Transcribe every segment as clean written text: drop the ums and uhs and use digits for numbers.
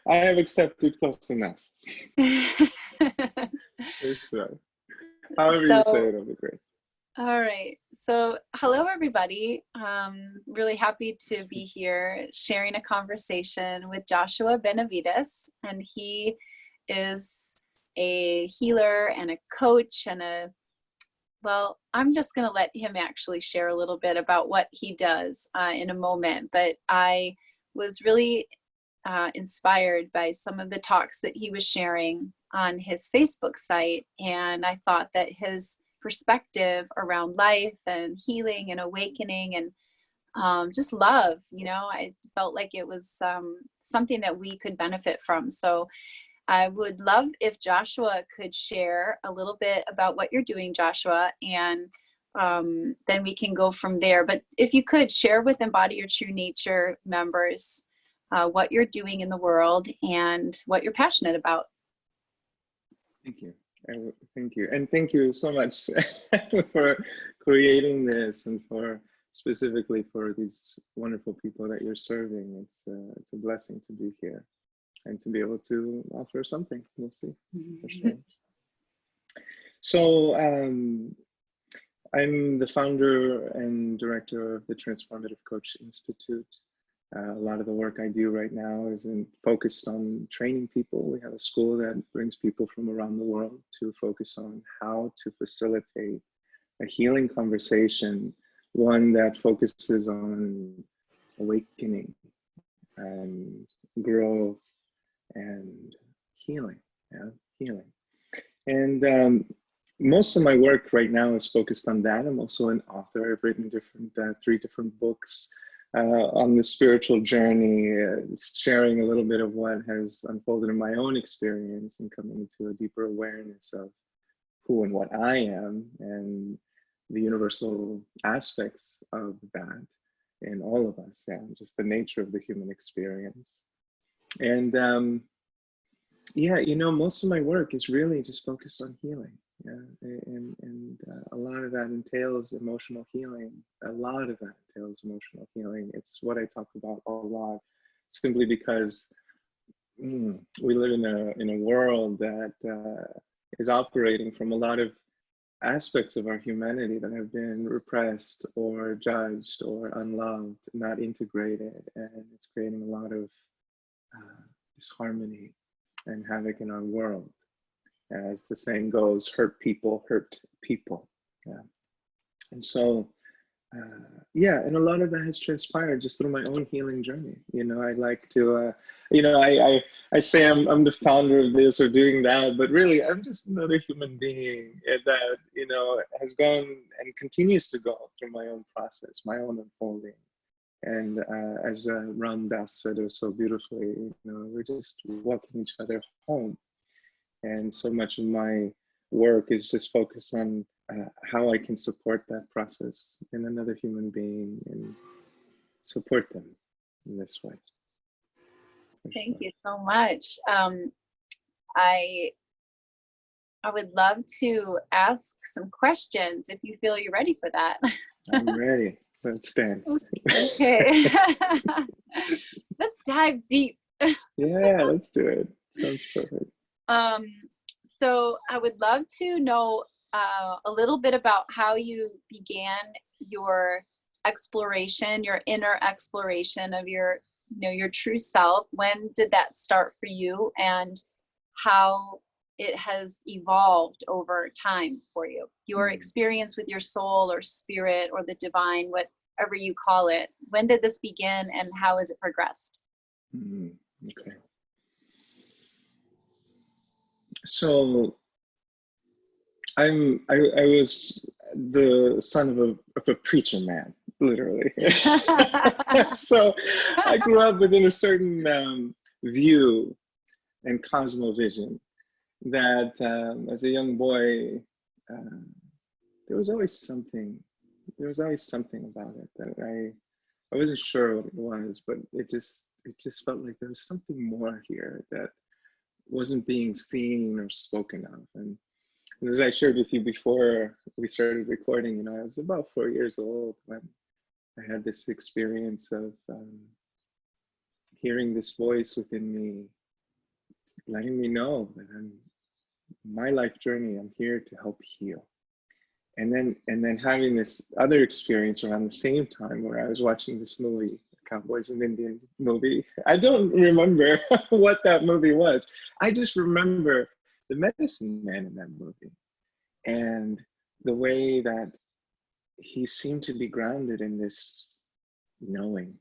I have accepted close enough. For sure. However you say it, it'll be great. All right. So hello, everybody. Really happy to be here sharing a conversation with Joshua Benavides. And he is a healer and a coach and well, I'm just going to let him actually share a little bit about what he does in a moment. But I was really inspired by some of the talks that he was sharing on his Facebook site. And I thought that his perspective around life and healing and awakening and just love, I felt like it was something that we could benefit from. So I would love if Joshua could share a little bit about what you're doing, Joshua, and then we can go from there. But if you could share with Embody Your True Nature members what you're doing in the world and what you're passionate about. Thank you. Thank you. And thank you so much for creating this and specifically for these wonderful people that you're serving. It's a blessing to be here and to be able to offer something. We'll see. For sure. So I'm the founder and director of the Transformative Coach Institute. A lot of the work I do right now is focused on training people. We have a school that brings people from around the world to focus on how to facilitate a healing conversation, one that focuses on awakening and growth and healing. Healing. And most of my work right now is focused on that. I'm also an author. I've written 3 different books on the spiritual journey, sharing a little bit of what has unfolded in my own experience and coming into a deeper awareness of who and what I am and the universal aspects of that in all of us, and just the nature of the human experience. And most of my work is really just focused on healing. And a lot of that entails emotional healing. It's what I talk about a lot, simply because we live in a world that is operating from a lot of aspects of our humanity that have been repressed or judged or unloved, not integrated, and it's creating a lot of disharmony and havoc in our world. As the saying goes, hurt people hurt people. Yeah. And so, and a lot of that has transpired just through my own healing journey. I like to, I say I'm the founder of this or doing that, but really I'm just another human being that, has gone and continues to go through my own process, my own unfolding. And as Ram Dass said it so beautifully, we're just walking each other home. And so much of my work is just focused on how I can support that process in another human being and support them in this way. Thank you so much. I would love to ask some questions if you feel you're ready for that. I'm ready. Let's dance. Okay. Let's dive deep. Yeah, let's do it. Sounds perfect. So I would love to know a little bit about how you began your exploration, your inner exploration of your true self. When did that start for you, and how it has evolved over time for you? Your experience with your soul or spirit or the divine, whatever you call it. When did this begin, and how has it progressed? Okay. So I was the son of a preacher man, literally. So I grew up within a certain view and cosmovision that as a young boy, there was always something about it that I wasn't sure what it was, but it just felt like there was something more here that wasn't being seen or spoken of. And as I shared with you before we started recording, I was about 4 years old when I had this experience of hearing this voice within me, letting me know that my life journey, I'm here to help heal. And then having this other experience around the same time where I was watching this movie, Cowboys and Indian movie. I don't remember what that movie was. I just remember the medicine man in that movie and the way that he seemed to be grounded in this knowing.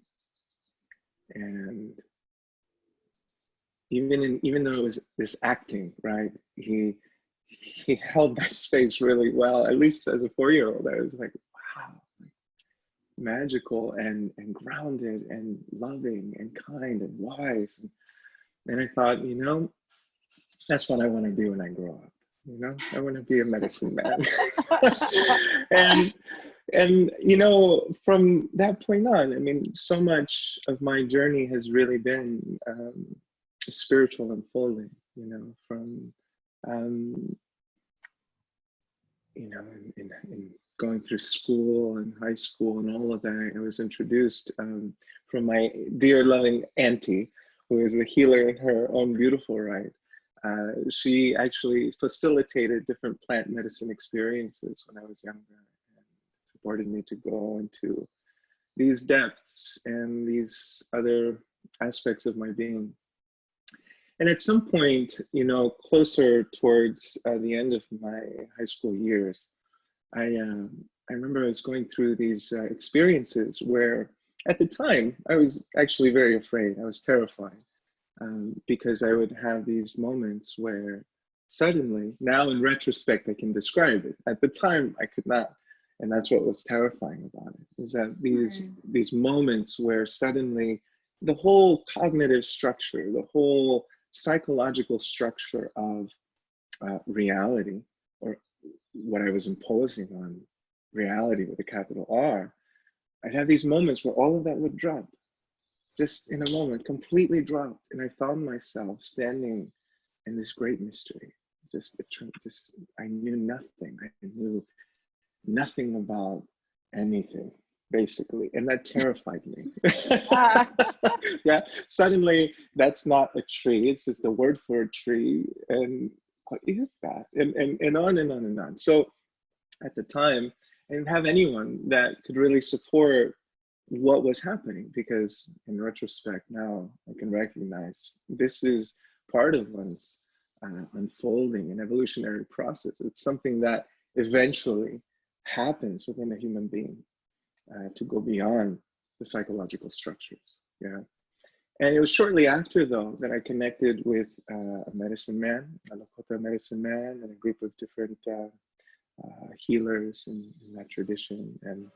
And even though it was this acting, right? He held that space really well. At least as a 4-year-old, I was like, wow, magical and grounded and loving and kind and wise. And I thought, you know, that's what I want to be when I grow up. You know, I want to be a medicine man. and you know, from that point on, I mean, so much of my journey has really been spiritual unfolding. You know, from you know, in going through school and high school and all of that, I was introduced from my dear loving auntie, who is a healer in her own beautiful right. She actually facilitated different plant medicine experiences when I was younger and supported me to go into these depths and these other aspects of my being. And at some point, you know, closer towards the end of my high school years, I remember I was going through these experiences where at the time I was actually very afraid. I was terrified because I would have these moments where suddenly, now in retrospect, I can describe it. At the time, I could not. And that's what was terrifying about it, is that these moments where suddenly the whole cognitive structure, the whole psychological structure of reality, or what I was imposing on reality with a capital R, I'd have these moments where all of that would drop, just in a moment, completely dropped. And I found myself standing in this great mystery. Just I knew nothing. I knew nothing about anything, basically. And that terrified me. Yeah, suddenly that's not a tree. It's just a word for a tree. And what is that? And on and on and on. So at the time, I didn't have anyone that could really support what was happening, because in retrospect now I can recognize this is part of one's unfolding and evolutionary process. It's something that eventually happens within a human being to go beyond the psychological structures. Yeah. And it was shortly after, though, that I connected with a medicine man, a Lakota medicine man, and a group of different healers in that tradition. And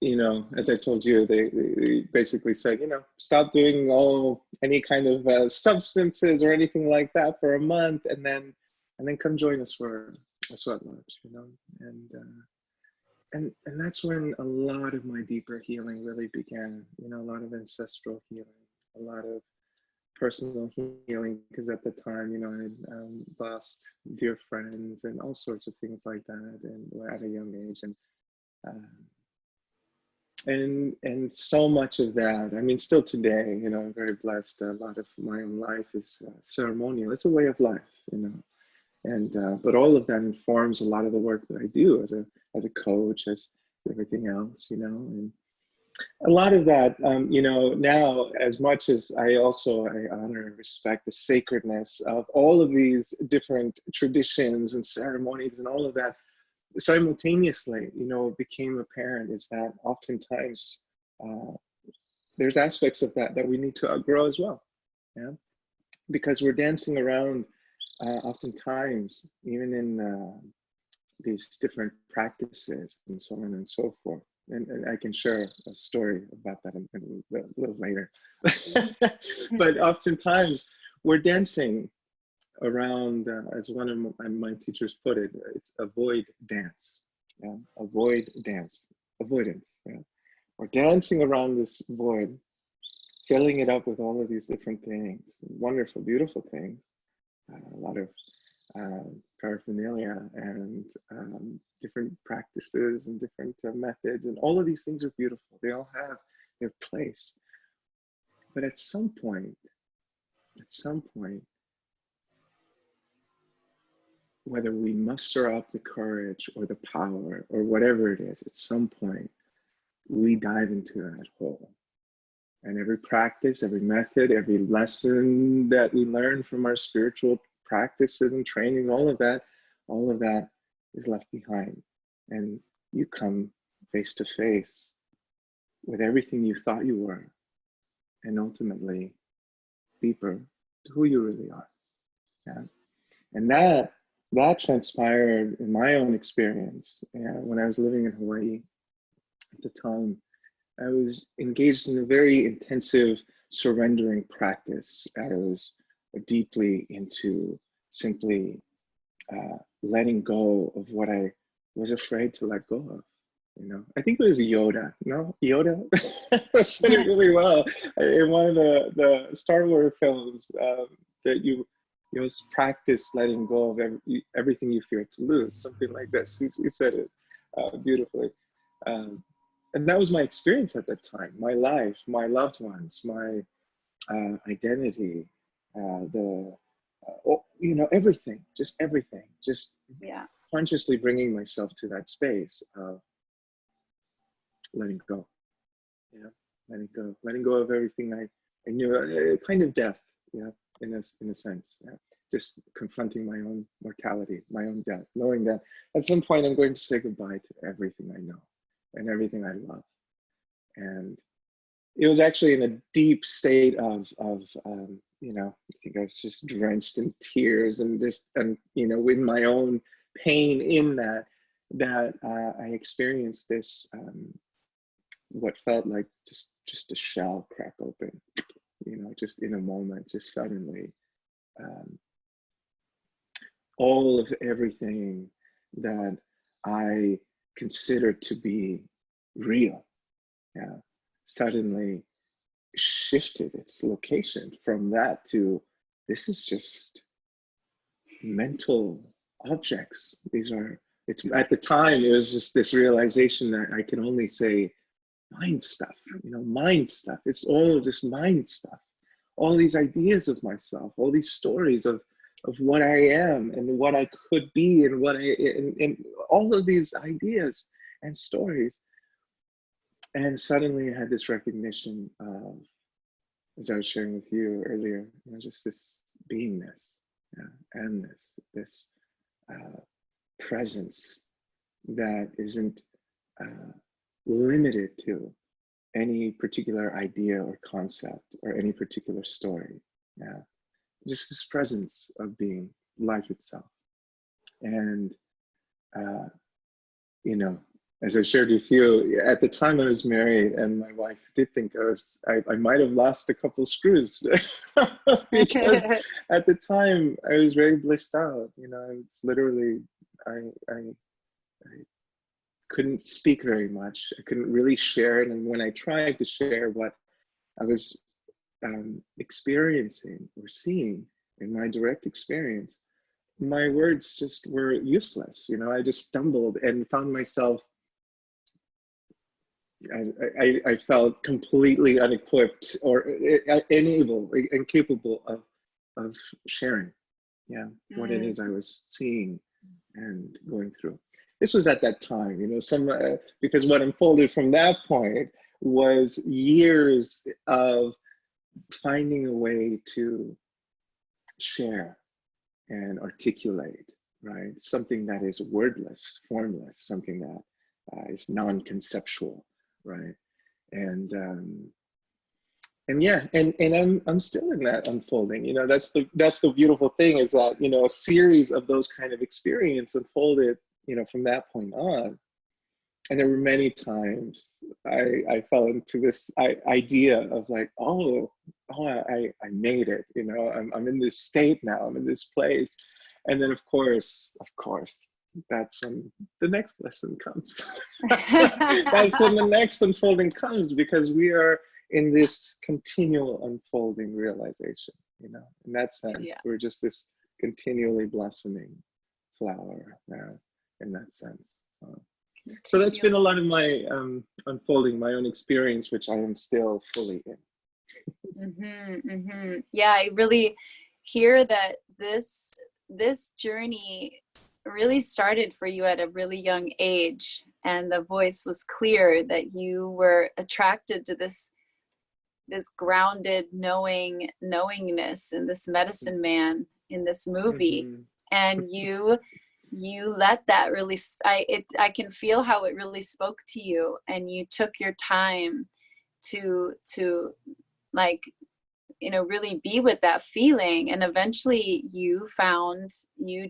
you know, as I told you, they basically said, you know, stop doing any kind of substances or anything like that for a month, and then come join us for a sweat lodge, you know. And that's when a lot of my deeper healing really began. You know, a lot of ancestral healing, a lot of personal healing, because at the time, you know, I had lost dear friends and all sorts of things like that, and at a young age. And so much of that, I mean, still today, you know, I'm very blessed. A lot of my own life is ceremonial. It's a way of life, you know. And but all of that informs a lot of the work that I do as a coach, as everything else, you know. And a lot of that, you know, now, as much as I honor and respect the sacredness of all of these different traditions and ceremonies and all of that, simultaneously, you know, it became apparent is that oftentimes there's aspects of that we need to outgrow as well, yeah, because we're dancing around oftentimes, even in these different practices and so on and so forth. And I can share a story about that a little later. But oftentimes we're dancing around, as one of my teachers put it, it's avoid dance. Yeah? Avoid dance, avoidance. Yeah? We're dancing around this void, filling it up with all of these different things, wonderful, beautiful things, a lot of paraphernalia and different practices and different methods, and all of these things are beautiful. They all have their place. But at some point, whether we muster up the courage or the power or whatever it is, at some point, we dive into that hole. And every practice, every method, every lesson that we learn from our spiritual practices and training, all of that is left behind. And you come face to face with everything you thought you were, and ultimately deeper to who you really are. Yeah. And that transpired in my own experience. And when I was living in Hawaii at the time, I was engaged in a very intensive surrendering practice. I was deeply into simply letting go of what I was afraid to let go of. You know, I think it was Yoda. No, Yoda said it really well in one of the Star Wars films, that you must practice letting go of everything you fear to lose, something like this. He said it beautifully. And that was my experience at that time, my life, my loved ones, my identity, everything, just consciously bringing myself to that space of letting go, letting go of everything I knew, kind of death, in a sense, just confronting my own mortality, my own death, knowing that at some point I'm going to say goodbye to everything I know and everything I love. And it was actually in a deep state of I think I was just drenched in tears and with my own pain in that I experienced this, what felt like just a shell crack open, just in a moment, just suddenly, all of everything that I considered to be real, suddenly shifted its location from that to, this is just mental objects. At the time, it was just this realization that I can only say mind stuff, mind stuff. It's all just mind stuff. All these ideas of myself, all these stories of what I am and what I could be and and all of these ideas and stories. And suddenly I had this recognition of, as I was sharing with you earlier, just this beingness, and this presence that isn't limited to any particular idea or concept or any particular story. Just this presence of being life itself. And as I shared with you, at the time I was married, and my wife did think I might have lost a couple screws because at the time I was very blissed out. It's literally, I couldn't speak very much. I couldn't really share it. And when I tried to share what I was experiencing or seeing in my direct experience, my words just were useless. I just stumbled and found myself, I felt completely unequipped or incapable of sharing, what it is I was seeing and going through. This was at that time, because what unfolded from that point was years of finding a way to share and articulate, right? Something that is wordless, formless, something that is non-conceptual, right? And I'm still in that unfolding. That's the beautiful thing, is that a series of those kind of experience unfolded, from that point on. And there were many times I fell into this idea of like, I made it. I'm in this state now. I'm in this place. And then of course, that's when the next lesson comes. That's when the next unfolding comes, because we are in this continual unfolding realization, in that sense. We're just this continually blossoming flower, in that sense. So that's been a lot of my unfolding my own experience, which I am still fully in. Yeah, I really hear that this journey really started for you at a really young age, and the voice was clear that you were attracted to this grounded knowingness and this medicine man in this movie. And you let that really, I can feel how it really spoke to you, and you took your time to like, you know, really be with that feeling. And eventually you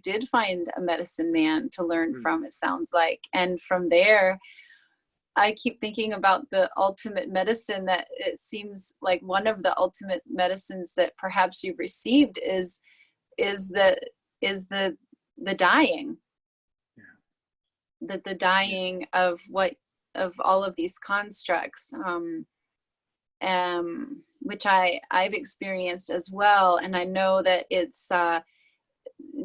did find a medicine man to learn from, it sounds like. And from there, I keep thinking about the ultimate medicine, that it seems like one of the ultimate medicines that perhaps you've received is the dying. The dying of all of these constructs, which I've experienced as well. And I know that it's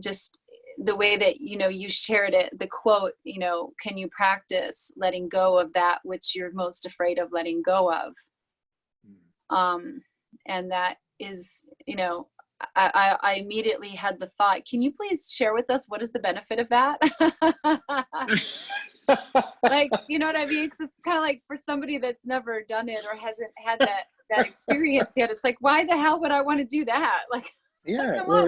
just the way that, you know, you shared it, the quote, you know, can you practice letting go of that which you're most afraid of letting go of? And that is, you know, I immediately had the thought, can you please share with us what is the benefit of that? Like, you know what I mean? Because it's kind of like, for somebody that's never done it or hasn't had that experience yet, it's like, why the hell would I want to do that? Like, yeah, well,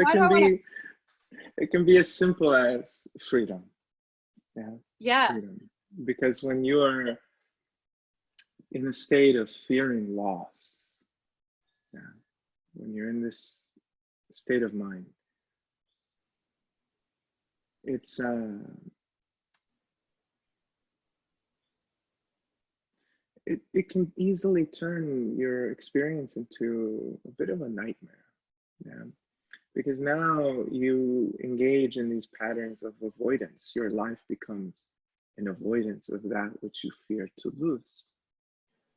it can be as simple as freedom. Yeah. Freedom. Because when you are in a state of fearing loss, when you're in this state of mind, it's it can easily turn your experience into a bit of a nightmare. Because now you engage in these patterns of avoidance. Your life becomes an avoidance of that which you fear to lose.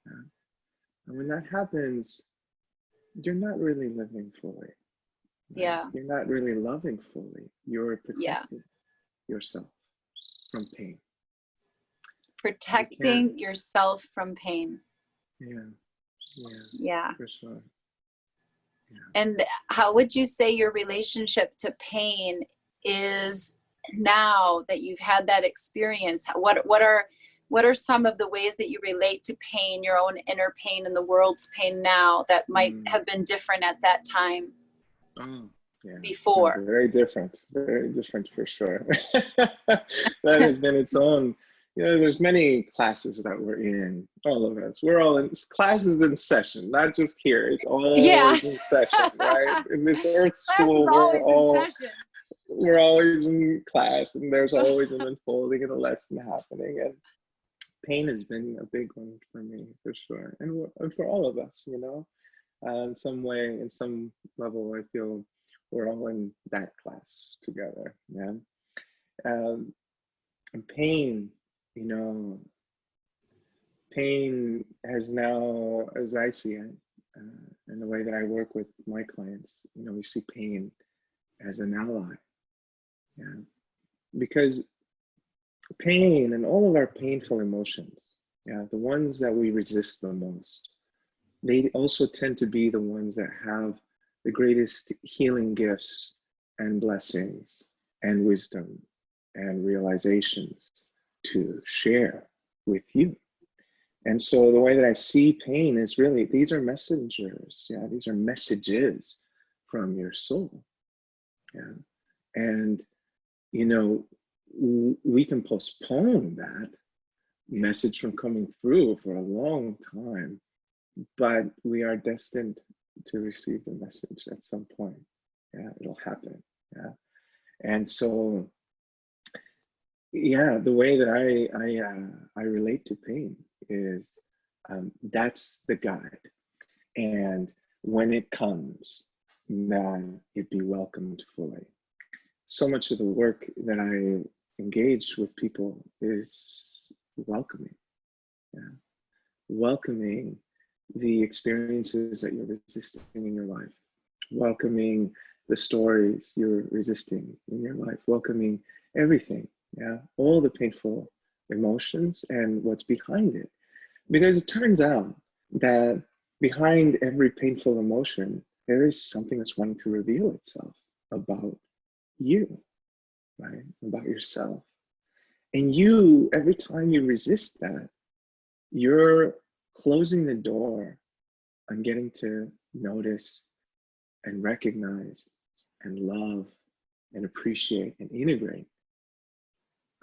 And when that happens, you're not really living fully. Yeah. You're not really loving fully. You're protecting yourself from pain. Protecting yourself from pain. Yeah, for sure. And how would you say your relationship to pain is now that you've had that experience? What are some of the ways that you relate to pain, your own inner pain and the world's pain now, that might have been different at that time? Before? No, very different for sure. That has been its own. You know, there's many classes that we're in, all of us. We're all in classes in session, not just here. It's always in session, right? In this earth school, we're always in class, and there's always an unfolding and a lesson happening. And pain has been a big one for me, for sure. And for all of us, you know, in some way, in some level, I feel we're all in that class together, man. And pain, you know, pain has now, as I see it, and the way that I work with my clients, you know, we see pain as an ally. Because pain and all of our painful emotions, the ones that we resist the most, they also tend to be the ones that have the greatest healing gifts and blessings and wisdom and realizations to share with you. And so the way that I see pain is really, these are messengers. These are messages from your soul. And, you know, we can postpone that message from coming through for a long time, but we are destined to receive the message at some point. It'll happen. And so, the way that I relate to pain is that's the guide. And when it comes, man, it be welcomed fully. So much of the work that I engage with people is welcoming. Welcoming the experiences that you're resisting in your life, welcoming the stories you're resisting in your life, welcoming everything, all the painful emotions and what's behind it. Because it turns out that behind every painful emotion, there is something that's wanting to reveal itself about you, right? About yourself. And you, every time you resist that, you're closing the door on getting to notice and recognize and love and appreciate and integrate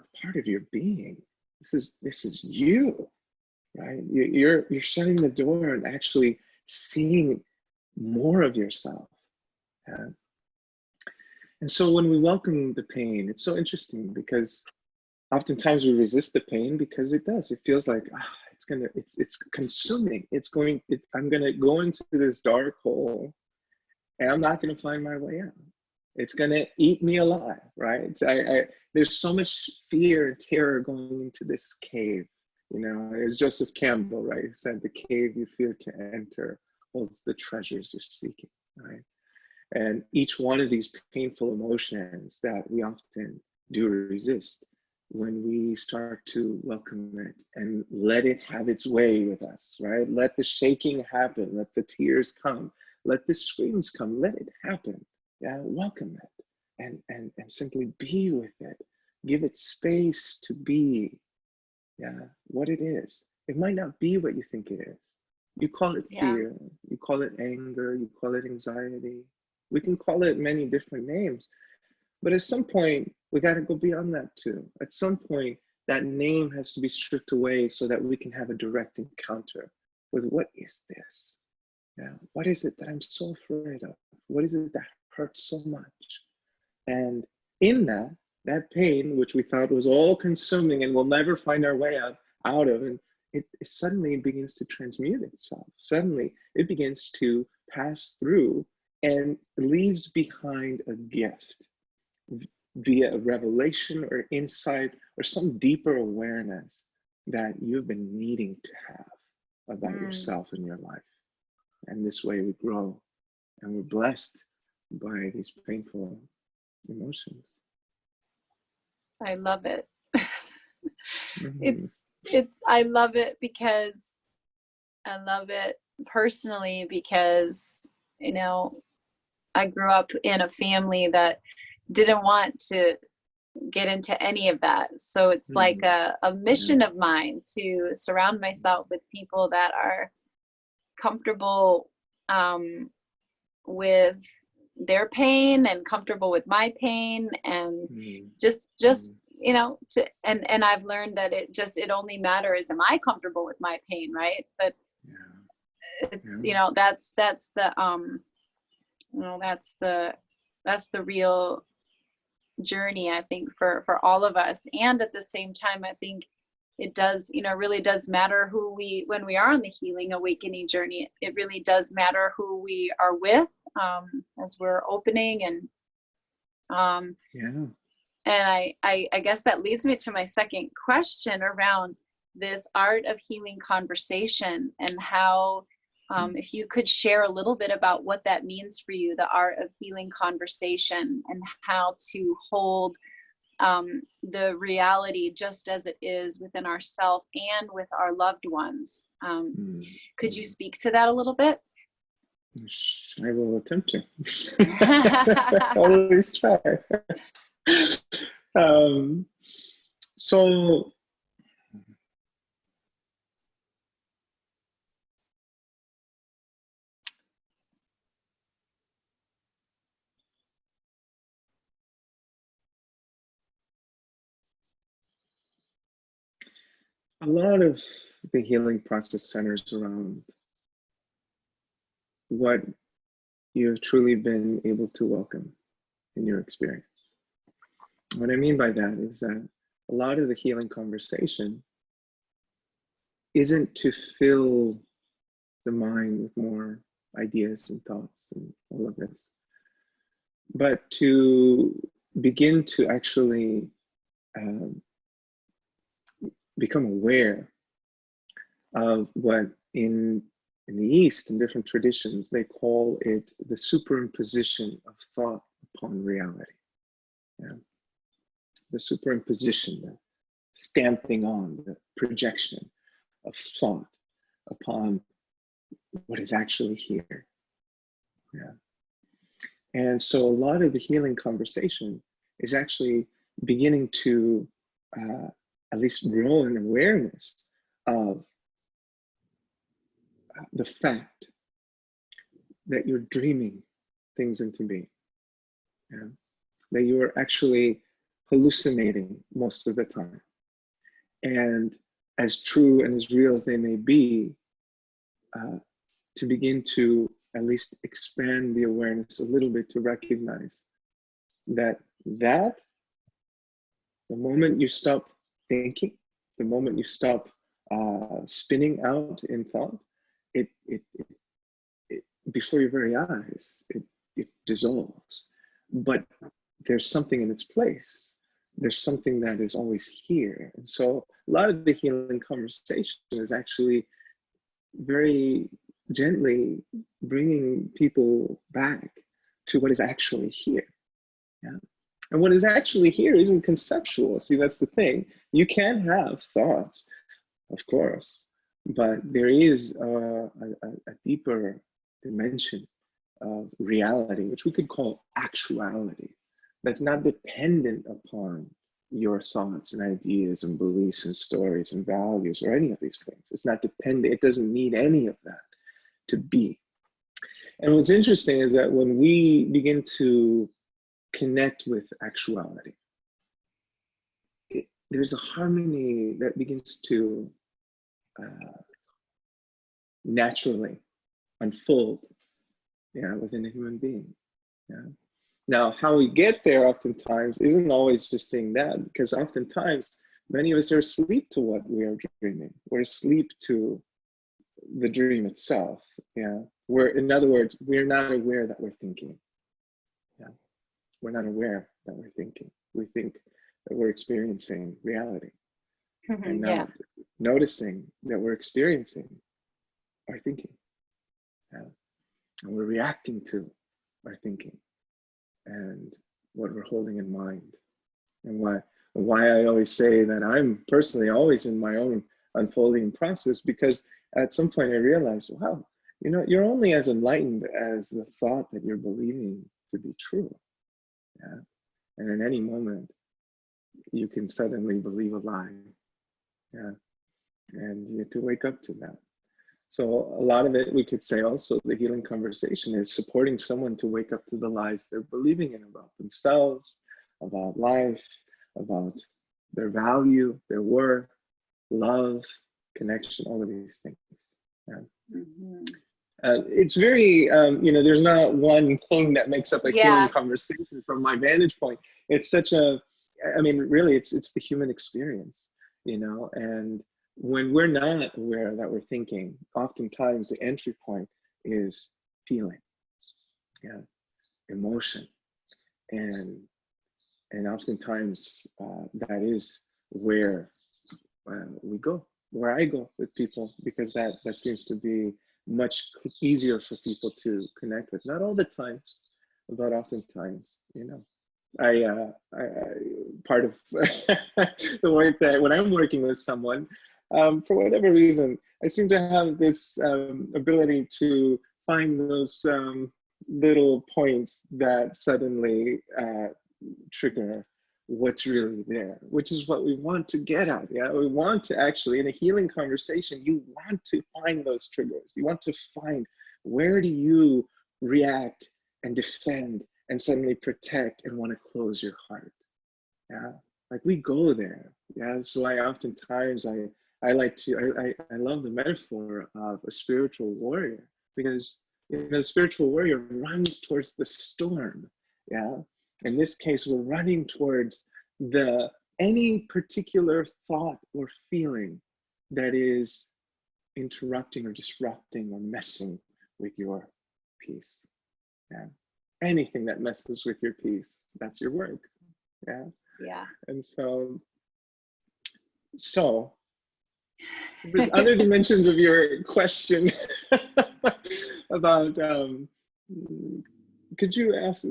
a part of your being. This is you, right? You're shutting the door and actually seeing more of yourself. Yeah. And so when we welcome the pain, it's so interesting because oftentimes we resist the pain because it feels like it's consuming. I'm gonna go into this dark hole and I'm not gonna find my way out. It's gonna eat me alive, right? There's so much fear and terror going into this cave. You know, it's Joseph Campbell, right? He said, "The cave you fear to enter holds the treasures you're seeking," right? And each one of these painful emotions that we often do resist, when we start to welcome it and let it have its way with us, right? Let the shaking happen, let the tears come, let the screams come, let it happen. Yeah, welcome it and simply be with it. Give it space to be, yeah, what it is. It might not be what you think it is. You call it fear, you call it anger, you call it anxiety. We can call it many different names, but at some point, we got to go beyond that too. At some point, that name has to be stripped away so that we can have a direct encounter with what is this? Yeah, what is it that I'm so afraid of? What is it that hurts so much? And in that pain, which we thought was all consuming and we'll never find our way out of, and it suddenly begins to transmute itself. Suddenly, it begins to pass through and leaves behind a gift via a revelation or insight or some deeper awareness that you've been needing to have about yourself and your life. And this way we grow and we're blessed by these painful emotions. I love it. I love it because I love it personally because, you know, I grew up in a family that didn't want to get into any of that. So it's like a mission of mine to surround myself with people that are comfortable with their pain and comfortable with my pain, and just you know, and I've learned that it only matters, am I comfortable with my pain, right? But it's you know, that's the you know, that's the real journey, I think, for all of us. And at the same time, I think it does, you know, really does matter when we are on the healing awakening journey, it really does matter who we are with, as we're opening. And I guess that leads me to my second question around this art of healing conversation, and how if you could share a little bit about what that means for you, the art of healing conversation, and how to hold the reality just as it is within ourself and with our loved ones. Could you speak to that a little bit? I will attempt to. Always try. So a lot of the healing process centers around what you've truly been able to welcome in your experience. What I mean by that is that a lot of the healing conversation isn't to fill the mind with more ideas and thoughts and all of this, but to begin to actually become aware of what in the East, in different traditions, they call it the superimposition of thought upon reality. Yeah. The superimposition, stamping on the projection of thought upon what is actually here. Yeah. And so a lot of the healing conversation is actually beginning to at least grow an awareness of the fact that you're dreaming things into being. Yeah? That you're actually hallucinating most of the time. And as true and as real as they may be, to begin to at least expand the awareness a little bit to recognize that the moment you stop thinking, the moment you stop spinning out in thought, it before your very eyes, it dissolves. But there's something in its place. There's something that is always here. And so a lot of the healing conversation is actually very gently bringing people back to what is actually here. Yeah. And what is actually here isn't conceptual. See, that's the thing. You can have thoughts, of course, but there is a deeper dimension of reality, which we could call actuality, that's not dependent upon your thoughts and ideas and beliefs and stories and values or any of these things. It's not dependent. It doesn't need any of that to be. And what's interesting is that when we begin to connect with actuality, there's a harmony that begins to naturally unfold, yeah, within a human being. Yeah. Now, how we get there oftentimes isn't always just saying that, because oftentimes many of us are asleep to what we are dreaming. We're asleep to the dream itself. Yeah. In other words, we're not aware that we're thinking. Yeah. We're not aware that we're thinking. We think that we're experiencing reality. And not noticing that we're experiencing our thinking. Yeah. And we're reacting to our thinking and what we're holding in mind. And why I always say that I'm personally always in my own unfolding process, because at some point I realized, wow, you know, you're only as enlightened as the thought that you're believing to be true. Yeah. And in any moment, you can suddenly believe a lie. Yeah. And you have to wake up to that. So a lot of it, we could say also, the healing conversation is supporting someone to wake up to the lies they're believing in about themselves, about life, about their value, their worth, love, connection, all of these things. Yeah. It's very, you know, there's not one thing that makes up a healing conversation from my vantage point. It's such a, I mean, really, it's the human experience, you know, and when we're not aware that we're thinking, oftentimes the entry point is feeling, yeah, emotion, and oftentimes that is where we go, where I go with people, because that seems to be much easier for people to connect with. Not all the times, but oftentimes, you know. I part of the work that when I'm working with someone, for whatever reason, I seem to have this ability to find those little points that suddenly trigger what's really there, which is what we want to get at. Yeah, we want to actually, in a healing conversation, you want to find those triggers. You want to find, where do you react and defend and suddenly protect and want to close your heart. Yeah, like we go there. Yeah, so I oftentimes I like to, I love the metaphor of a spiritual warrior, because, you know, a spiritual warrior runs towards the storm. Yeah, in this case, we're running towards any particular thought or feeling that is interrupting or disrupting or messing with your peace. Yeah, anything that messes with your peace, that's your work. Yeah. Yeah. And so there's other dimensions of your question about could you ask,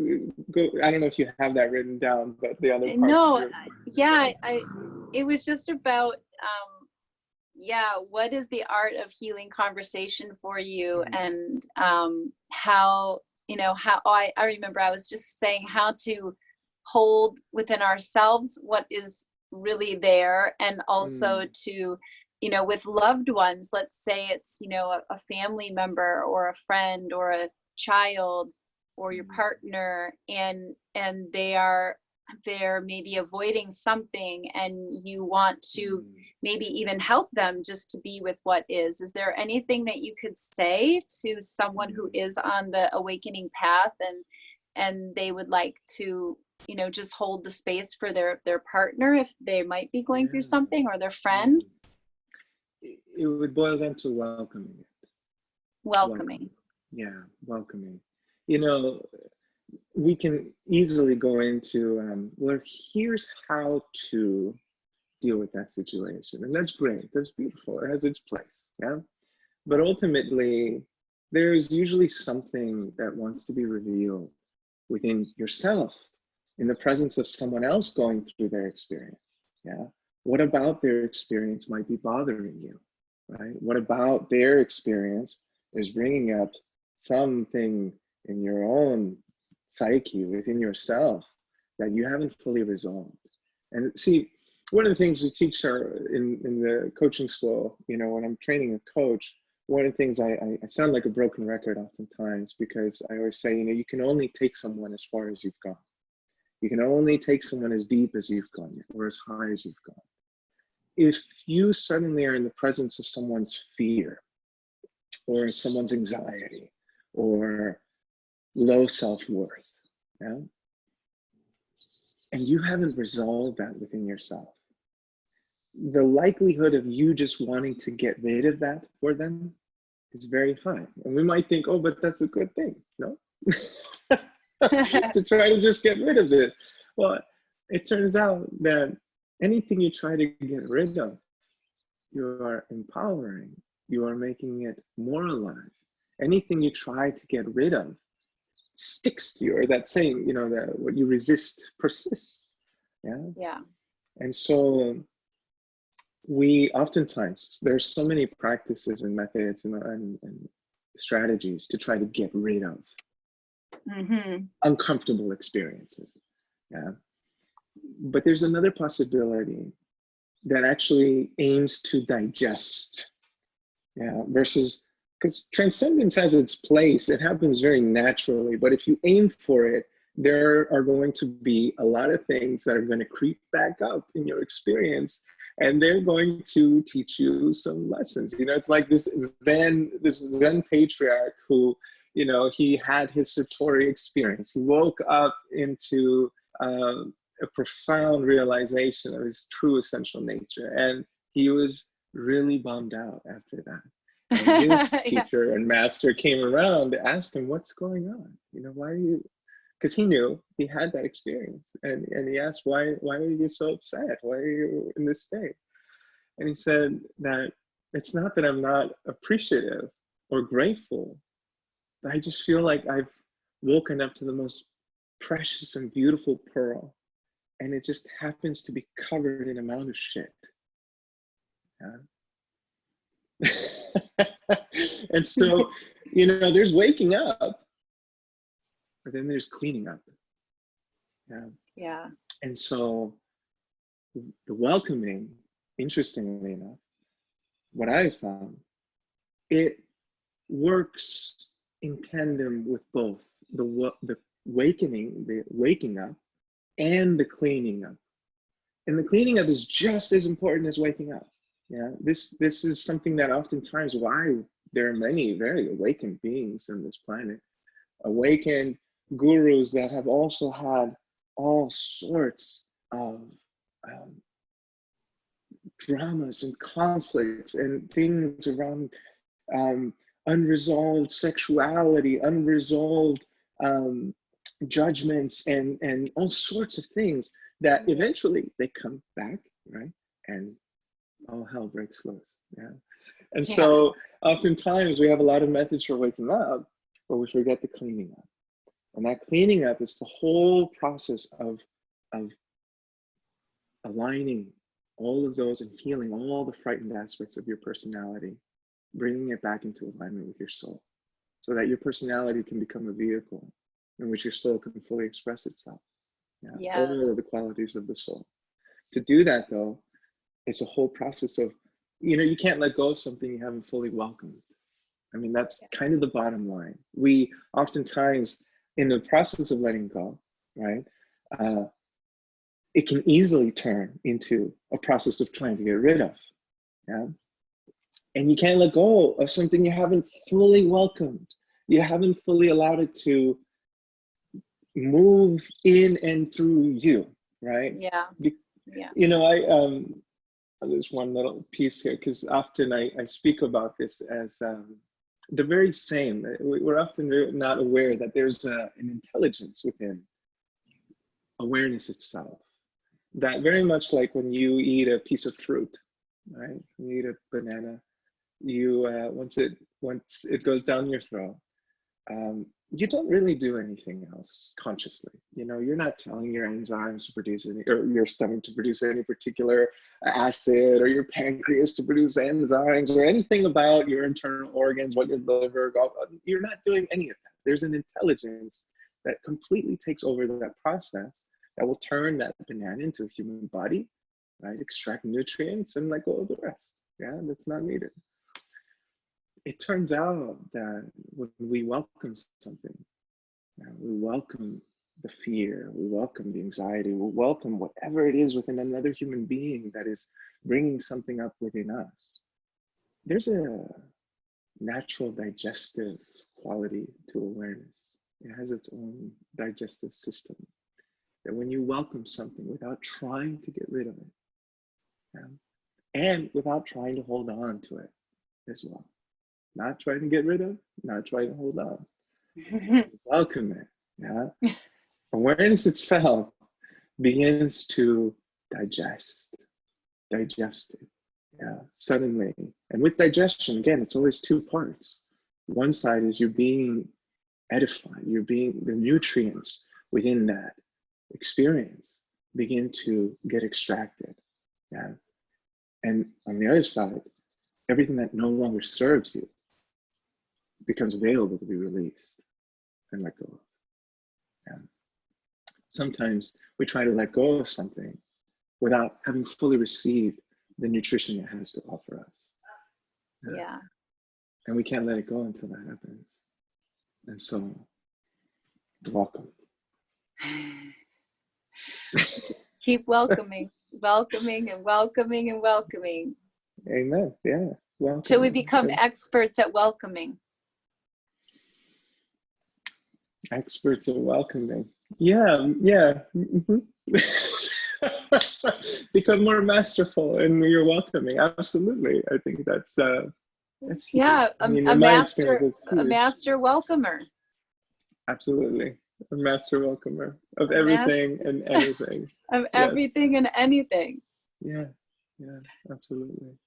go, I don't know if you have that written down, but the other parts of No, your, yeah, it was just about, yeah, what is the art of healing conversation for you? And how, you know, how, I remember I was just saying how to hold within ourselves what is really there, and also to, you know, with loved ones, let's say it's, you know, a family member or a friend or a child or your partner, and they're maybe avoiding something, and you want to maybe even help them just to be with what is. Is there anything that you could say to someone who is on the awakening path, and they would like to, you know, just hold the space for their partner if they might be going through something, or their friend? it would boil down to welcoming it. Welcoming. Yeah, welcoming. You know, we can easily go into, well, here's how to deal with that situation. And that's great. That's beautiful. It has its place. Yeah. But ultimately, there's usually something that wants to be revealed within yourself in the presence of someone else going through their experience. Yeah. What about their experience might be bothering you, right? What about their experience is bringing up something in your own psyche, within yourself, that you haven't fully resolved? And see, one of the things we teach in the coaching school, you know, when I'm training a coach, one of the things I sound like a broken record oftentimes, because I always say, you know, you can only take someone as far as you've gone. You can only take someone as deep as you've gone, or as high as you've gone. If you suddenly are in the presence of someone's fear, or someone's anxiety, or low self-worth, yeah, and you haven't resolved that within yourself, the likelihood of you just wanting to get rid of that for them is very high. And we might think, oh, but that's a good thing, no? To try to just get rid of this. Well, it turns out that anything you try to get rid of, you are empowering, you are making it more alive. Anything you try to get rid of sticks to you, or that saying, you know, that what you resist persists. Yeah. Yeah. And so we oftentimes, there's so many practices and methods and strategies to try to get rid of uncomfortable experiences. Yeah. But there's another possibility that actually aims to digest. Yeah. Versus, because transcendence has its place, it happens very naturally, but if you aim for it, there are going to be a lot of things that are going to creep back up in your experience, and they're going to teach you some lessons. You know, it's like this Zen patriarch who, you know, he had his Satori experience. He woke up into a profound realization of his true essential nature, and he was really bummed out after that. And his teacher and master came around to ask him, what's going on? You know, why are you, because he knew he had that experience. And he asked, why are you so upset? Why are you in this state? And he said that it's not that I'm not appreciative or grateful, but I just feel like I've woken up to the most precious and beautiful pearl, and it just happens to be covered in a mound of shit. Yeah. And so, you know, there's waking up, but then there's cleaning up. Yeah. Yeah. And so the welcoming, interestingly enough, what I found, it works in tandem with both the wakening, the waking up, and the cleaning up. And the cleaning up is just as important as waking up. Yeah, this is something that oftentimes, why there are many very awakened beings on this planet, awakened gurus that have also had all sorts of dramas and conflicts and things around unresolved sexuality, unresolved judgments, and all sorts of things that eventually they come back, right? And all hell breaks loose. Yeah. And so oftentimes we have a lot of methods for waking up, but we forget the cleaning up. And that cleaning up is the whole process of aligning all of those and healing all the frightened aspects of your personality, bringing it back into alignment with your soul, so that your personality can become a vehicle in which your soul can fully express itself. Yeah, Yes. all of the qualities of the soul. To do that, though, it's a whole process of, you can't let go of something you haven't fully welcomed. I mean, that's kind of the bottom line. We oftentimes, in the process of letting go, right, it can easily turn into a process of trying to get rid of. Yeah. And you can't let go of something you haven't fully welcomed. You haven't fully allowed it to move in and through you, right? Yeah. Yeah. There's one little piece here, because often I speak about this as the very same. We're often not aware that there's an intelligence within awareness itself. That very much like when you eat a piece of fruit, right? When you eat a banana, you once it goes down your throat, you don't really do anything else consciously. You're not telling your enzymes to produce any, or your stomach to produce any particular acid, or your pancreas to produce enzymes, or anything about your internal organs, what your liver, you're not doing any of that. There's an intelligence that completely takes over that process, that will turn that banana into a human body, right? Extract nutrients and let go of the rest. Yeah, that's not needed. It turns out that when we welcome something, we welcome the fear, we welcome the anxiety, we welcome whatever it is within another human being that is bringing something up within us. There's a natural digestive quality to awareness. It has its own digestive system. That when you welcome something without trying to get rid of it, and without trying to hold on to it as well. Not trying to get rid of, not trying to hold on. Welcome it. Yeah. Awareness itself begins to digest it. Yeah, suddenly. And with digestion, again, it's always two parts. One side is you're being edified, the nutrients within that experience begin to get extracted. Yeah. And on the other side, everything that no longer serves you becomes available to be released and let go of. Yeah. Sometimes we try to let go of something without having fully received the nutrition it has to offer us. Yeah. And we can't let it go until that happens. And so, welcome. Keep welcoming and welcoming and welcoming. Amen. Yeah. Welcome. Till we become experts at welcoming. Experts at welcoming. Yeah. Mm-hmm. Become more masterful in your welcoming. Absolutely. I think that's huge. Yeah, a master welcomer. Absolutely. A master welcomer of everything and anything. Of everything and anything. Yeah, absolutely.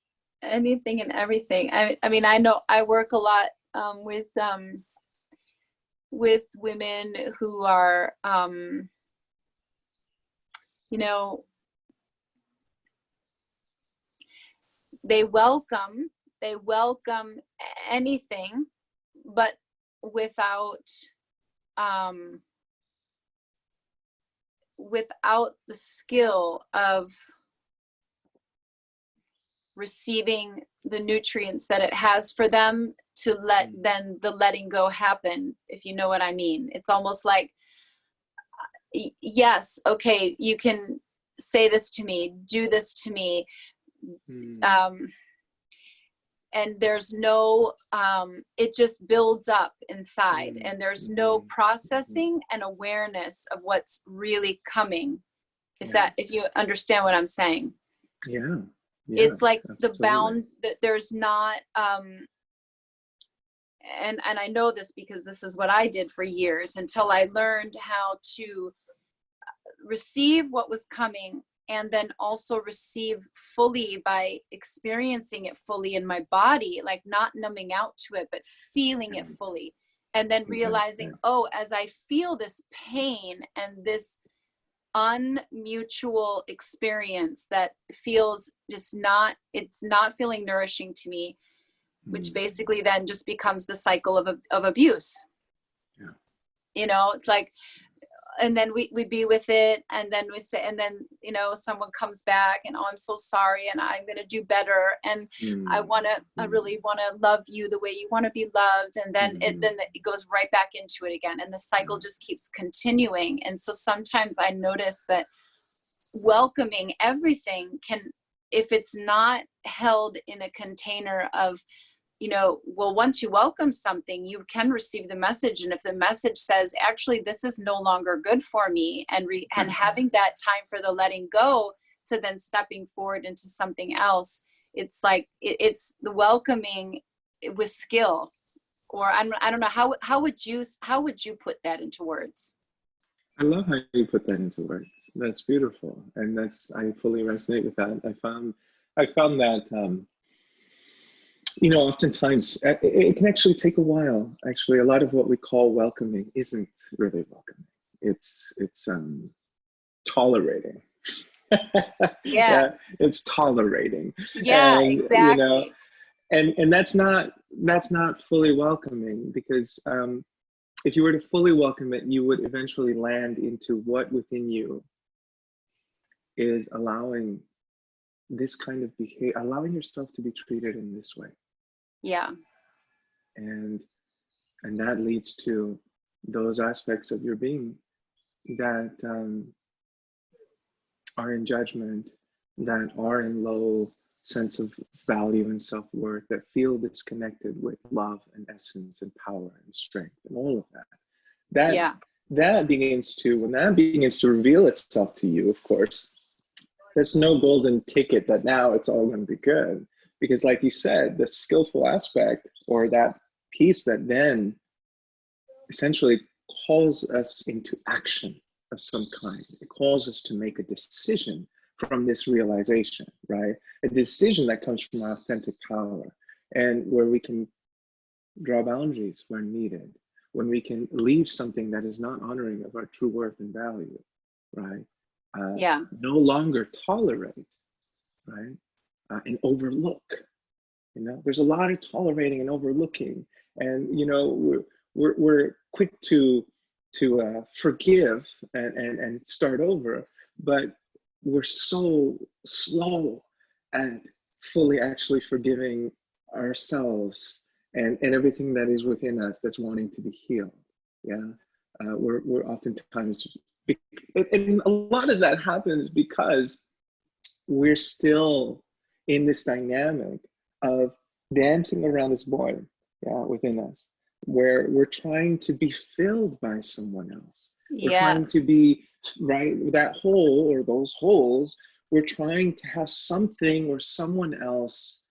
Anything and everything. I mean, I know I work a lot with women who are, they welcome anything, but without the skill of receiving the nutrients that it has for them to let then the letting go happen, if you know what I mean. It's almost like, yes, okay, you can say this to me, do this to me, and there's no it just builds up inside, and there's no processing and awareness of what's really coming, if you understand what I'm saying. It's like absolutely. The bound that there's not and I know this because this is what I did for years, until I learned how to receive what was coming, and then also receive fully by experiencing it fully in my body, like not numbing out to it, but feeling it fully. And then realizing, Exactly. oh, as I feel this pain and this unmutual experience that feels just not, it's not feeling nourishing to me, which basically then just becomes the cycle of abuse. Yeah. You know, it's like, and then we be with it, and then we say, and then, you know, someone comes back and, oh, I'm so sorry, and I'm going to do better, and I really want to love you the way you want to be loved, and then it goes right back into it again, and the cycle just keeps continuing. And so sometimes I notice that welcoming everything can, if it's not held in a container of, you know, well, once you welcome something, you can receive the message. And if the message says, actually, this is no longer good for me, and having that time for the letting go to then stepping forward into something else, it's like, it's the welcoming with skill. Or I don't know, how would you put that into words? I love how you put that into words. That's beautiful. And I fully resonate with that. I found that, you know, oftentimes it can actually take a while. Actually, a lot of what we call welcoming isn't really welcoming. It's tolerating. Yeah, it's tolerating. Yeah, And exactly. you know, and that's not fully welcoming, because if you were to fully welcome it, you would eventually land into what within you is allowing this kind of behavior, allowing yourself to be treated in this way. Yeah. And that leads to those aspects of your being that are in judgment, that are in low sense of value and self-worth, that feel disconnected with love and essence and power and strength and all of that. That begins to, when that begins to reveal itself to you, of course, there's no golden ticket that now it's all going to be good. Because like you said, the skillful aspect, or that piece that then essentially calls us into action of some kind. It calls us to make a decision from this realization, right? A decision that comes from our authentic power, and where we can draw boundaries where needed, when we can leave something that is not honoring of our true worth and value, right? No longer tolerate, right? And overlook. You know, there's a lot of tolerating and overlooking, and you know, we're quick to forgive and start over, but we're so slow at fully actually forgiving ourselves and everything that is within us that's wanting to be healed. Yeah, we're oftentimes, and a lot of that happens because we're still in this dynamic of dancing around this void, within us, where we're trying to be filled by someone else. We're trying to be, right, that hole or those holes, we're trying to have something or someone else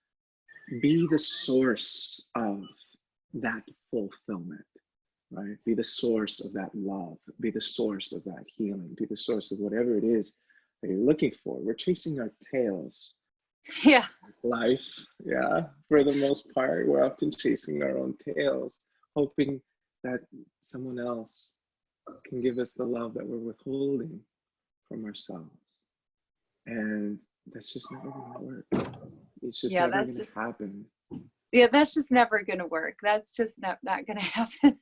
be the source of that fulfillment, right? Be the source of that love, be the source of that healing, be the source of whatever it is that you're looking for. We're chasing our tails. Yeah. Life, for the most part, we're often chasing our own tails, hoping that someone else can give us the love that we're withholding from ourselves. And that's just never going to work. It's just never going to happen. Yeah, that's just never going to work. That's just not going to happen.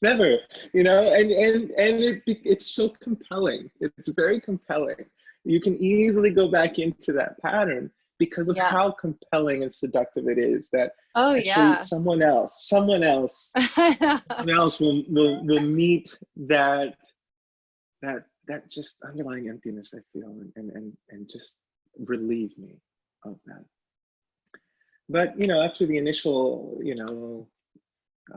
Never, you know, and it's so compelling. It's very compelling. You can easily go back into that pattern because of how compelling and seductive it is, that someone else will meet that just underlying emptiness I feel, and just relieve me of that. But you know, after the initial, you know,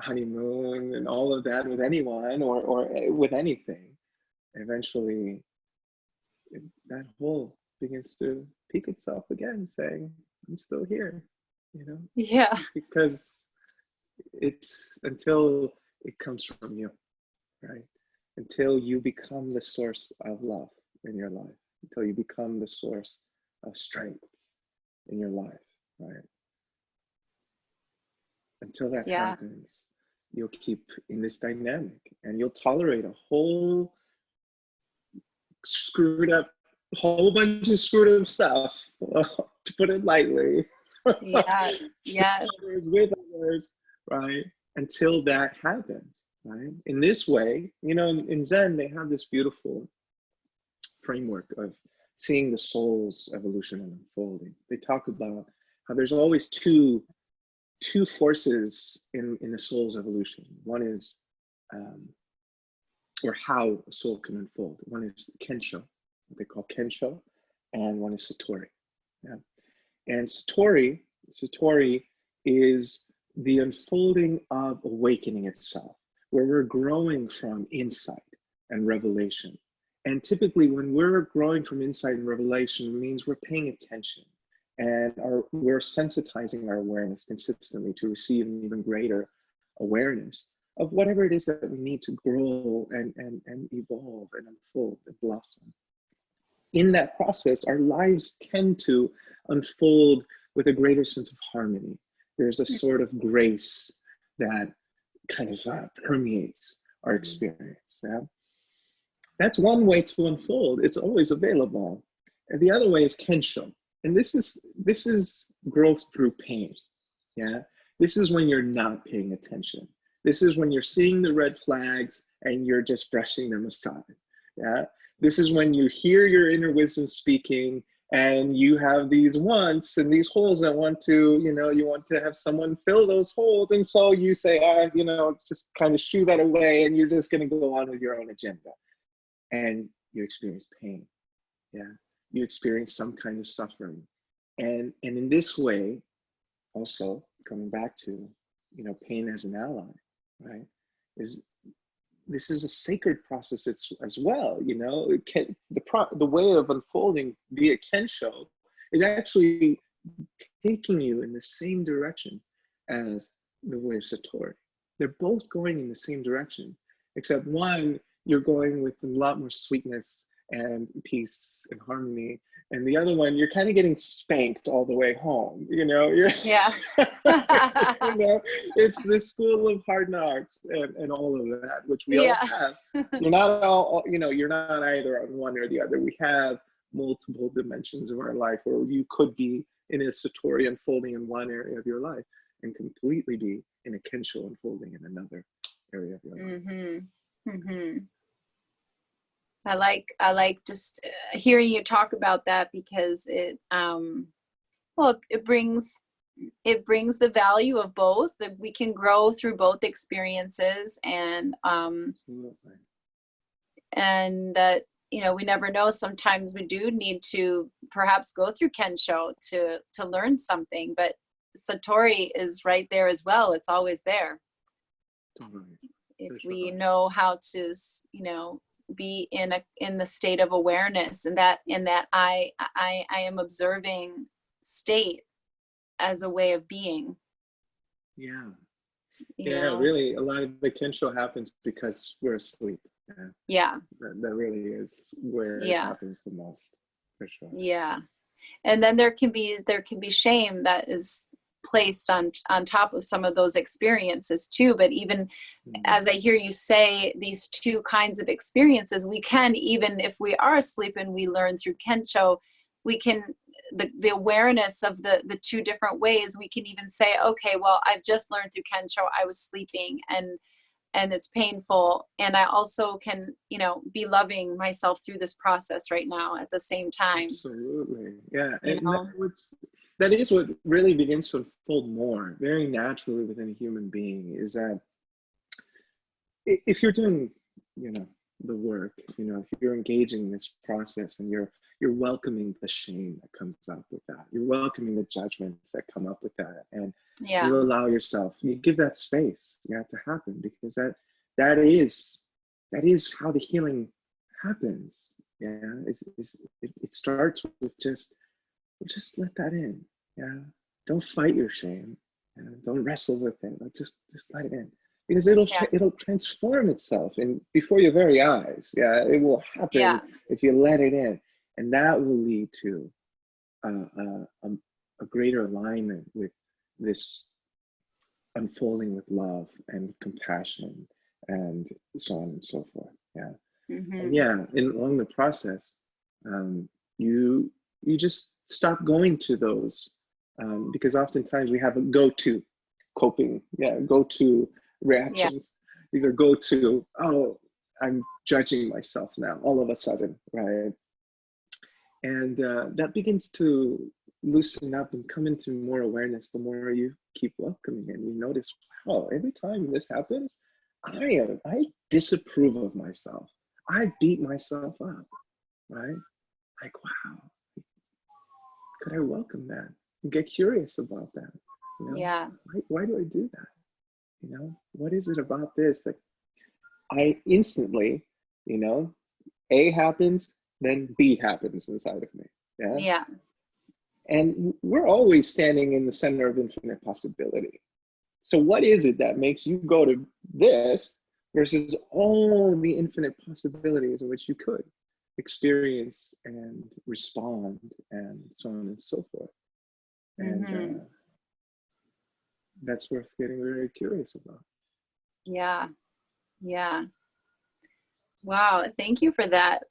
honeymoon and all of that with anyone or with anything, eventually that hole begins to peek itself again, saying, I'm still here, you know? Yeah. Because it's until it comes from you, right? Until you become the source of love in your life, until you become the source of strength in your life, right? Until that happens, you'll keep in this dynamic, and you'll tolerate a whole bunch of screwed up stuff, to put it lightly. Yeah. Yes. With others, right? Until that happens, right? In this way, you know, in Zen, they have this beautiful framework of seeing the soul's evolution and unfolding. They talk about how there's always two forces in the soul's evolution. One is, or how a soul can unfold. One is Kensho, what they call Kensho, and one is Satori. Yeah. And Satori is the unfolding of awakening itself, where we're growing from insight and revelation. And typically when we're growing from insight and revelation, it means we're paying attention, and we're sensitizing our awareness consistently to receive an even greater awareness of whatever it is that we need to grow and evolve and unfold and blossom. In that process, our lives tend to unfold with a greater sense of harmony. There's a sort of grace that kind of permeates our experience. Yeah? That's one way to unfold. It's always available. And the other way is Kensho. And this is growth through pain. Yeah. This is when you're not paying attention. This is when you're seeing the red flags and you're just brushing them aside. Yeah. This is when you hear your inner wisdom speaking, and you have these wants and these holes that want to, you want to have someone fill those holes. And so you say, just kind of shoo that away, and you're just going to go on with your own agenda. And you experience pain. Yeah. You experience some kind of suffering. And in this way, also coming back to, pain as an ally, right? This is a sacred process as well. The way of unfolding via Kensho is actually taking you in the same direction as the way of Satori. They're both going in the same direction, except one, you're going with a lot more sweetness and peace and harmony, and the other one, you're kind of getting spanked all the way home. Yeah. It's the school of hard knocks and all of that, which we all have. You're not all, you're not either on one or the other. We have multiple dimensions of our life where you could be in a Satori unfolding in one area of your life and completely be in a Kensho unfolding in another area of your life. Mm-hmm. Mm-hmm. I like just hearing you talk about that, because it brings the value of both, that we can grow through both experiences, and that we never know. Sometimes we do need to perhaps go through Kensho to learn something, but Satori is right there as well. It's always there. If we know how to be in the state of awareness, and that I am observing state as a way of being. Yeah. Really, a lot of the Kensho happens because we're asleep. Yeah. That really is where it happens the most, for sure. Yeah. And then there can be shame that is placed on top of some of those experiences too. But even as I hear you say these two kinds of experiences, we can, even if we are asleep and we learn through Kensho, we can, the awareness of the two different ways, we can even say, okay, well, I've just learned through Kensho, I was sleeping and it's painful, and I also can be loving myself through this process right now at the same time. Absolutely. Yeah. And that is what really begins to unfold more very naturally within a human being, is that if you're doing the work, if you're engaging in this process, and you're welcoming the shame that comes up with that, you're welcoming the judgments that come up with that, and you allow yourself, you give that space to happen, because that is how the healing happens. It starts with just let that in. Don't fight your shame. Don't wrestle with it. Just let it in, because it'll transform itself before your very eyes. It will happen if you let it in, and that will lead to a greater alignment with this unfolding with love and compassion and so on and so forth. Yeah. And yeah, along the process, you just stop going to those, because oftentimes we have a go-to coping, go-to reactions. These are go-to, oh, I'm judging myself now, all of a sudden, right? And that begins to loosen up and come into more awareness the more you keep welcoming it. You notice, wow, every time this happens, I disapprove of myself. I beat myself up, right? Like, wow, could I welcome that and get curious about that? You know, why do I do that? You know, what is it about this that I instantly, you know, A happens, then B happens inside of me. Yeah. And we're always standing in the center of infinite possibility. So what is it that makes you go to this versus all the infinite possibilities in which you could experience and respond and so on and so forth? And that's worth getting very curious about. Yeah. Wow, thank you for that.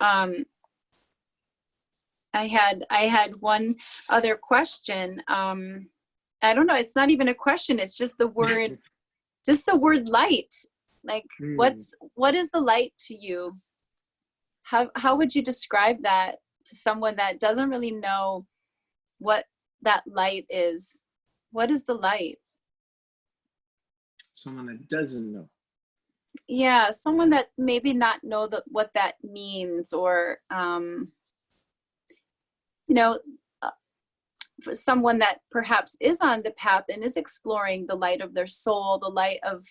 I had one other question. I don't know, it's not even a question, it's just the word light. Like what is the light to you? How would you describe that to someone that doesn't really know what that light is? What is the light? Someone that doesn't know. Yeah, someone that maybe not know what that means, or you know, someone that perhaps is on the path and is exploring the light of their soul, the light of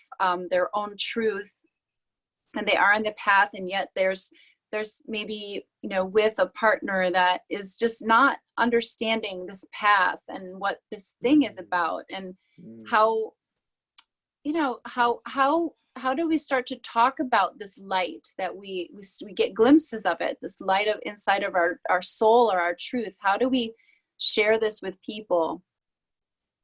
their own truth, and they are on the path, and yet there's maybe, you know, with a partner that is just not understanding this path and what this thing is about, and how, you know, how do we start to talk about this light that we get glimpses of it, this light of inside of our soul or our truth? How do we share this with people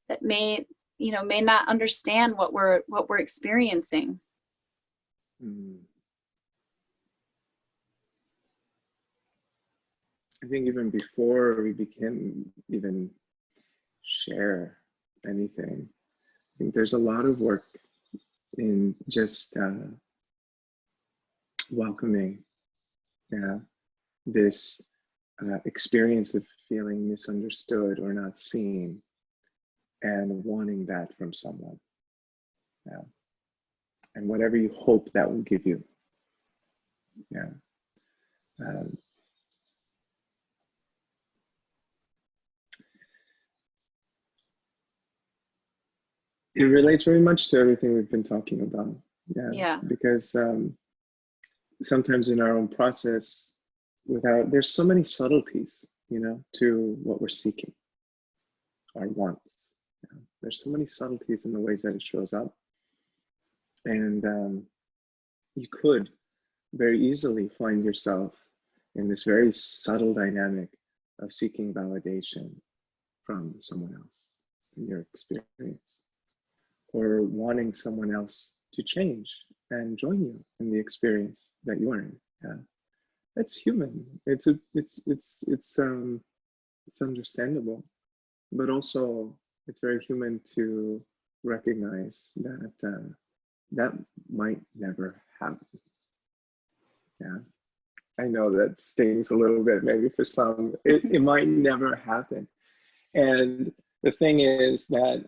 that may not understand what we're experiencing? I think even before we can even share anything, I think there's a lot of work in just welcoming this experience of feeling misunderstood or not seen, and wanting that from someone. And whatever you hope that will give you. It relates very much to everything we've been talking about. Because sometimes in our own process, there's so many subtleties, you know, to what we're seeking, our wants. There's so many subtleties in the ways that it shows up. And you could very easily find yourself in this very subtle dynamic of seeking validation from someone else in your experience, or wanting someone else to change and join you in the experience that you are in. That's human. It's understandable, but also it's very human to recognize that that might never happen. I know that stings a little bit, maybe for some. It might never happen. And the thing is that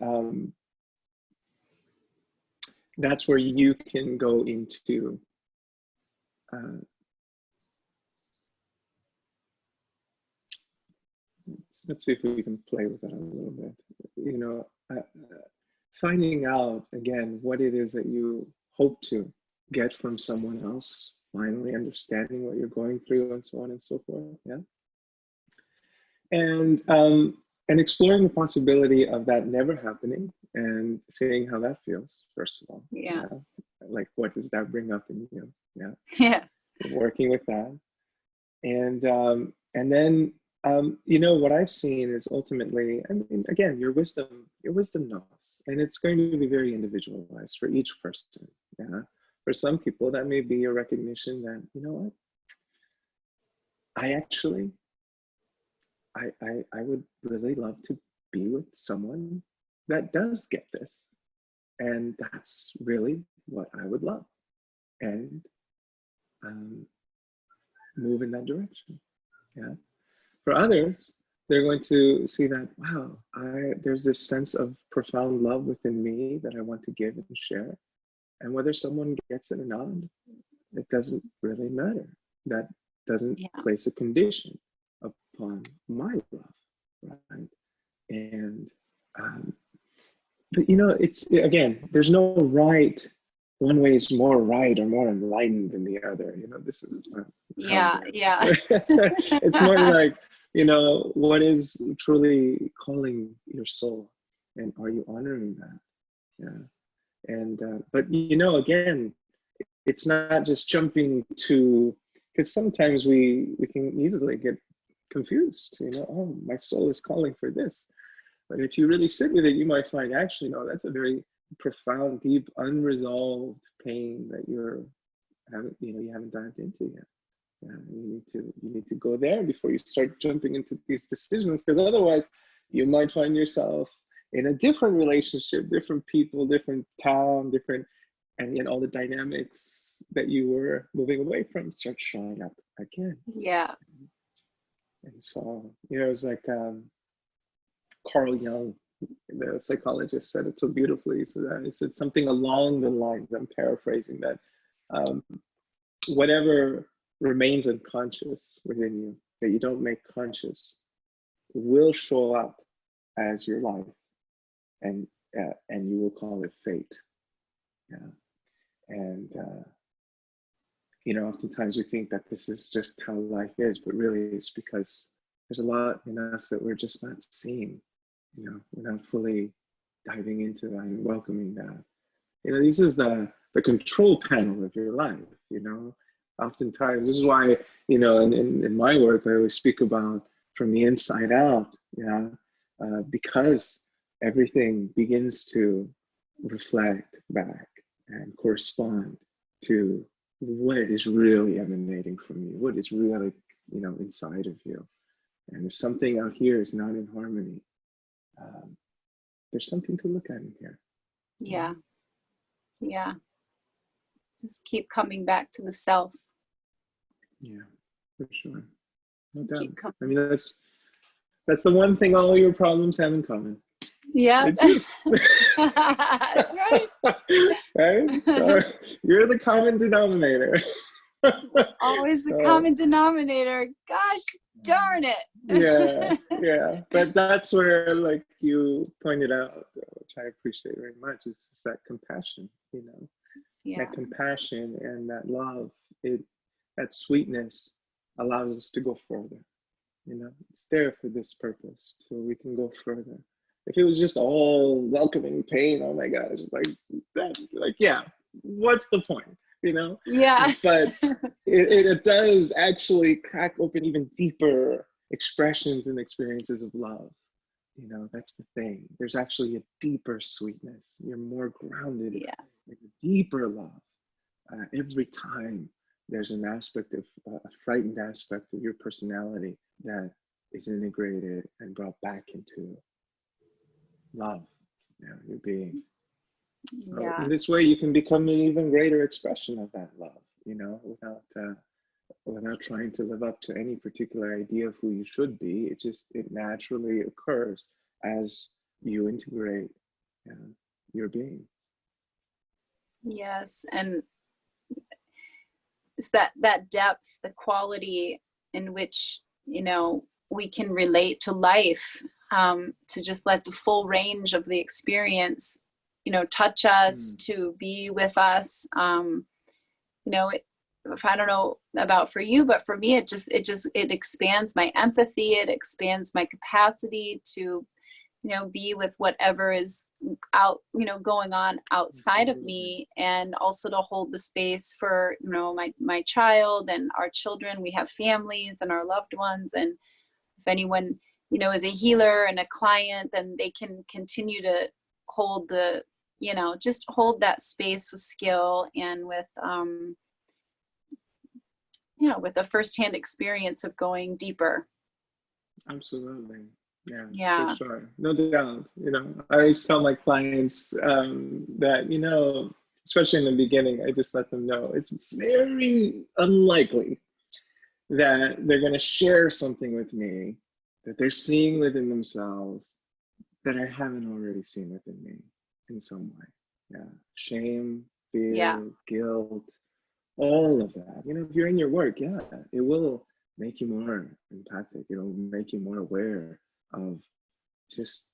that's where you can go into let's see if we can play with that a little bit. You know, finding out again what it is that you hope to get from someone else, finally understanding what you're going through, and so on and so forth. And exploring the possibility of that never happening, and seeing how that feels, first of all. Like, what does that bring up in you? Working with that. And then You know, what I've seen is ultimately, I mean, again, your wisdom knows, and it's going to be very individualized for each person. Yeah. For some people, that may be a recognition that, you know what, I actually, I would really love to be with someone that does get this. And that's really what I would love. And um, move in that direction. Yeah. For others, they're going to see that, wow, there's this sense of profound love within me that I want to give and share. And whether someone gets it or not, it doesn't really matter. That doesn't place a condition upon my love, right? And but you know, it's, again, there's no right, one way is more right or more enlightened than the other. You know, this is yeah. it's more like, you know, what is truly calling your soul, and are you honoring that? Yeah. And but you know, again, it's not just jumping to, because sometimes we can easily get confused. You know, oh, my soul is calling for this. But if you really sit with it, you might find, actually, no, that's a very profound, deep, unresolved pain that you haven't dived into yet. Yeah, you need to go there before you start jumping into these decisions, because otherwise you might find yourself in a different relationship, different people, different town, and yet all the dynamics that you were moving away from start showing up again. Yeah. And so, you know, it's like Carl Jung, the psychologist, said it so beautifully. So that he said something along the lines, I'm paraphrasing, that whatever remains unconscious within you that you don't make conscious will show up as your life, and you will call it fate. Yeah. And you know, oftentimes we think that this is just how life is, but really it's because there's a lot in us that we're just not seeing. You know, we're not fully diving into that and welcoming that. You know, this is the control panel of your life. You know, oftentimes this is why, you know, in my work I always speak about from the inside out. Yeah, because everything begins to reflect back and correspond to what is really emanating from you, what is really, you know, inside of you. And if something out here is not in harmony, there's something to look at in here. Yeah. Yeah. Just keep coming back to the self. Yeah, for sure. No doubt. Keep I mean, that's the one thing all your problems have in common. Yeah. It's you. That's right. Right? So you're the common denominator. Always the common denominator. Gosh darn it. Yeah. But that's where, like you pointed out, which I appreciate very much, is just that compassion, you know. Yeah. That compassion and that love, that sweetness allows us to go further. You know, it's there for this purpose, so we can go further. If it was just all welcoming pain, oh my gosh, like that, like, yeah, what's the point? You know? Yeah. But it does actually crack open even deeper expressions and experiences of love. You know, that's the thing. There's actually a deeper sweetness. You're more grounded in a deeper love. Every time there's an aspect of a frightened aspect of your personality that is integrated and brought back into love, you know, your being. So in this way, you can become an even greater expression of that love, you know, without trying to live up to any particular idea of who you should be. It naturally occurs as you integrate your being. Yes, and it's that depth, the quality in which, you know, we can relate to life, to just let the full range of the experience, you know, touch us, to be with us. You know, if I don't know about for you, but for me, it expands my empathy. It expands my capacity to, you know, be with whatever is out, you know, going on outside of me, and also to hold the space for, you know, my child and our children. We have families and our loved ones, and if anyone, you know, is a healer and a client, then they can continue to hold the, you know, just hold that space with skill and with, you know, with a firsthand experience of going deeper. Absolutely. Yeah, Yeah. for sure. No doubt. You know, I always tell my clients that, you know, especially in the beginning, I just let them know it's very unlikely that they're going to share something with me that they're seeing within themselves that I haven't already seen within me in some way. Yeah. Shame, fear, Yeah. guilt, all of that. You know, if you're in your work, yeah, it will make you more empathic. It'll make you more aware of just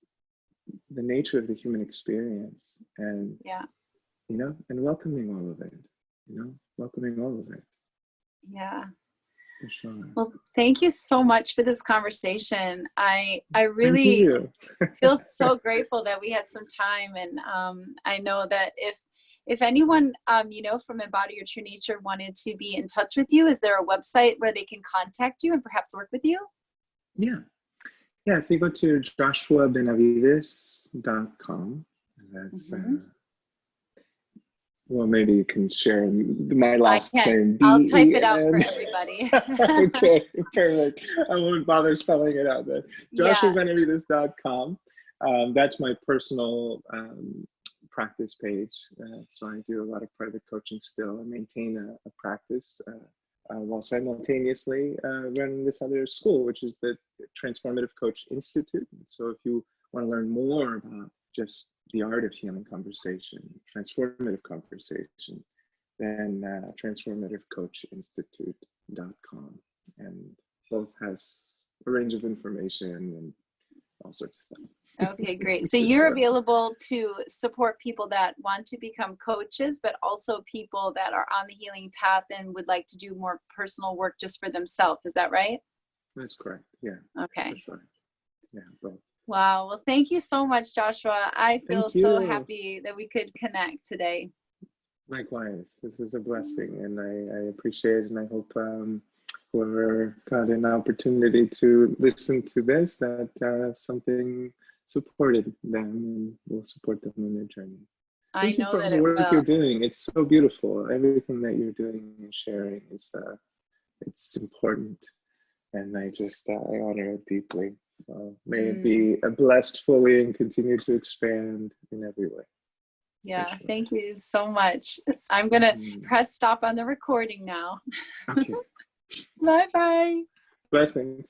the nature of the human experience, and Yeah. you know, and welcoming all of it, you know, welcoming all of it. Yeah. For sure. Well, thank you so much for this conversation. I Thank really you. feel so grateful that we had some time. And I know that if anyone, you know, from Embody Your True Nature wanted to be in touch with you, is there a website where they can contact you and perhaps work with you? Yeah. Yeah, if you go to joshuabenavides.com, that's well, maybe you can share my last name. I'll type it out for B-E-N. everybody. Okay, perfect. I won't bother spelling it out then. Yeah. joshuabenavides.com. That's my personal practice page. So I do a lot of private coaching still. I maintain a practice while simultaneously running this other school, which is the Transformative Coach Institute. So if you want to learn more about just the art of healing conversation, transformative conversation, then transformativecoachinstitute.com. And both has a range of information and all sorts of stuff. Okay, great. So you're available to support people that want to become coaches, but also people that are on the healing path and would like to do more personal work just for themselves. Is that right? That's correct. Yeah. Okay. For sure. Yeah, both. Wow. Well, thank you so much, Joshua. I feel so happy that we could connect today. Likewise, this is a blessing, and I appreciate it, and I hope whoever got an opportunity to listen to this, that something supported them and will support them in their journey. Thank you for all the work you're doing. It's so beautiful. Everything that you're doing and sharing is it's important, and I honor it deeply. So may it be blessed fully and continue to expand in every way. Yeah, thank you so much. I'm going to press stop on the recording now. Okay. Bye-bye. Blessings.